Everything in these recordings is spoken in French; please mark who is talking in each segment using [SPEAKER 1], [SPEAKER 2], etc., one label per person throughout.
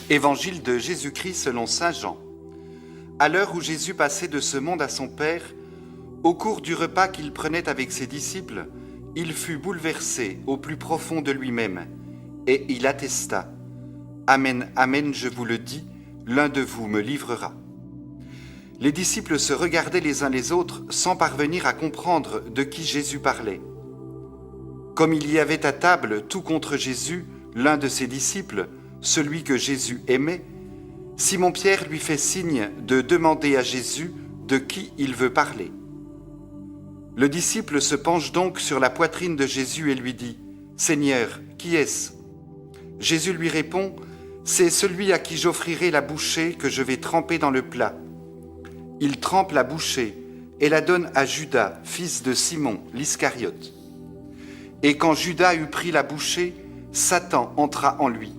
[SPEAKER 1] Évangile de Jésus-Christ selon saint Jean. À l'heure où Jésus passait de ce monde à son Père, au cours du repas qu'il prenait avec ses disciples, il fut bouleversé au plus profond de lui-même, et il attesta : « Amen, amen, je vous le dis, l'un de vous me livrera. » Les disciples se regardaient les uns les autres sans parvenir à comprendre de qui Jésus parlait. Comme il y avait à table tout contre Jésus l'un de ses disciples, celui que Jésus aimait, Simon-Pierre lui fait signe de demander à Jésus de qui il veut parler. Le disciple se penche donc sur la poitrine de Jésus et lui dit : « Seigneur, qui est-ce » Jésus lui répond : « C'est celui à qui j'offrirai la bouchée que je vais tremper dans le plat. » Il trempe la bouchée et la donne à Judas, fils de Simon, l'Iscariote. Et quand Judas eut pris la bouchée, Satan entra en lui.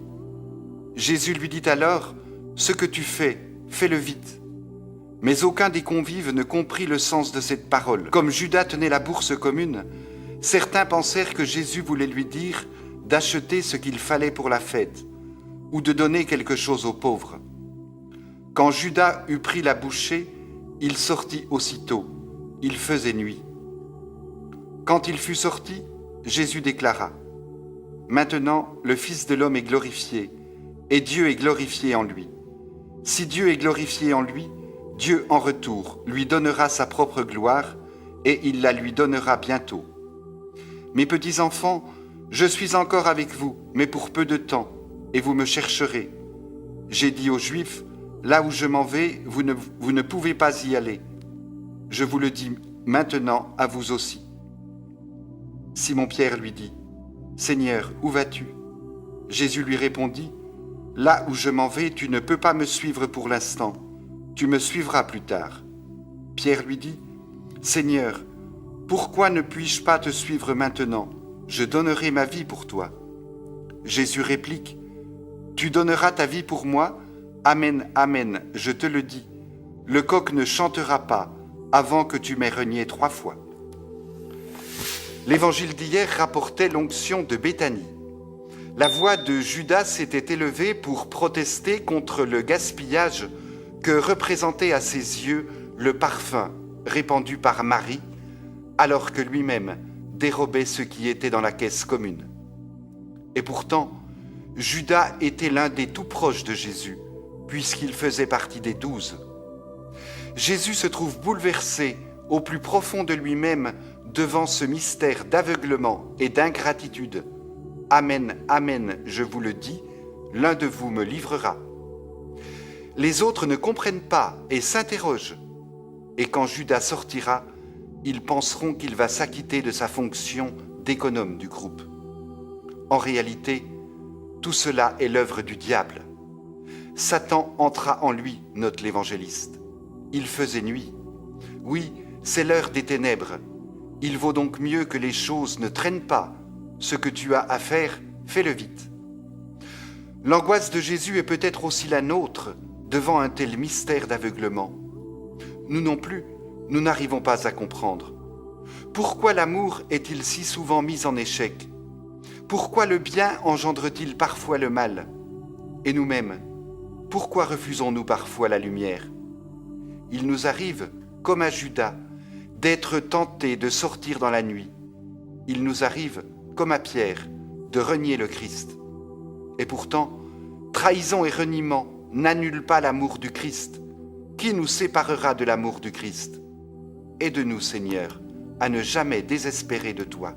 [SPEAKER 1] Jésus lui dit alors : « Ce que tu fais, fais-le vite. » Mais aucun des convives ne comprit le sens de cette parole. Comme Judas tenait la bourse commune, certains pensèrent que Jésus voulait lui dire d'acheter ce qu'il fallait pour la fête, ou de donner quelque chose aux pauvres. Quand Judas eut pris la bouchée, il sortit aussitôt. Il faisait nuit. Quand il fut sorti, Jésus déclara : « Maintenant, le Fils de l'homme est glorifié, et Dieu est glorifié en lui. Si Dieu est glorifié en lui, Dieu en retour lui donnera sa propre gloire, et il la lui donnera bientôt. Mes petits enfants, je suis encore avec vous, mais pour peu de temps, et vous me chercherez. J'ai dit aux Juifs : là où je m'en vais, vous ne pouvez pas y aller. Je vous le dis maintenant à vous aussi. » Simon-Pierre lui dit : « Seigneur, où vas-tu » Jésus lui répondit : « Là où je m'en vais, tu ne peux pas me suivre pour l'instant. Tu me suivras plus tard. » Pierre lui dit : « Seigneur, pourquoi ne puis-je pas te suivre maintenant ? Je donnerai ma vie pour toi. » Jésus réplique : « Tu donneras ta vie pour moi ? Amen, amen, je te le dis. Le coq ne chantera pas avant que tu m'aies renié 3 fois. » L'évangile d'hier rapportait l'onction de Béthanie. La voix de Judas s'était élevée pour protester contre le gaspillage que représentait à ses yeux le parfum répandu par Marie, alors que lui-même dérobait ce qui était dans la caisse commune. Et pourtant, Judas était l'un des tout proches de Jésus, puisqu'il faisait partie des 12. Jésus se trouve bouleversé au plus profond de lui-même devant ce mystère d'aveuglement et d'ingratitude. Amen, amen, je vous le dis, l'un de vous me livrera. Les autres ne comprennent pas et s'interrogent. Et quand Judas sortira, ils penseront qu'il va s'acquitter de sa fonction d'économe du groupe. En réalité, tout cela est l'œuvre du diable. Satan entra en lui, note l'évangéliste. Il faisait nuit. Oui, c'est l'heure des ténèbres. Il vaut donc mieux que les choses ne traînent pas. Ce que tu as à faire, fais-le vite. L'angoisse de Jésus est peut-être aussi la nôtre devant un tel mystère d'aveuglement. Nous non plus, nous n'arrivons pas à comprendre. Pourquoi l'amour est-il si souvent mis en échec ? Pourquoi le bien engendre-t-il parfois le mal ? Et nous-mêmes, pourquoi refusons-nous parfois la lumière ? Il nous arrive, comme à Judas, d'être tentés de sortir dans la nuit. Il nous arrive, comme à Pierre, de renier le Christ. Et pourtant, trahison et reniement n'annulent pas l'amour du Christ. Qui nous séparera de l'amour du Christ ? Aide-nous, Seigneur, à ne jamais désespérer de toi.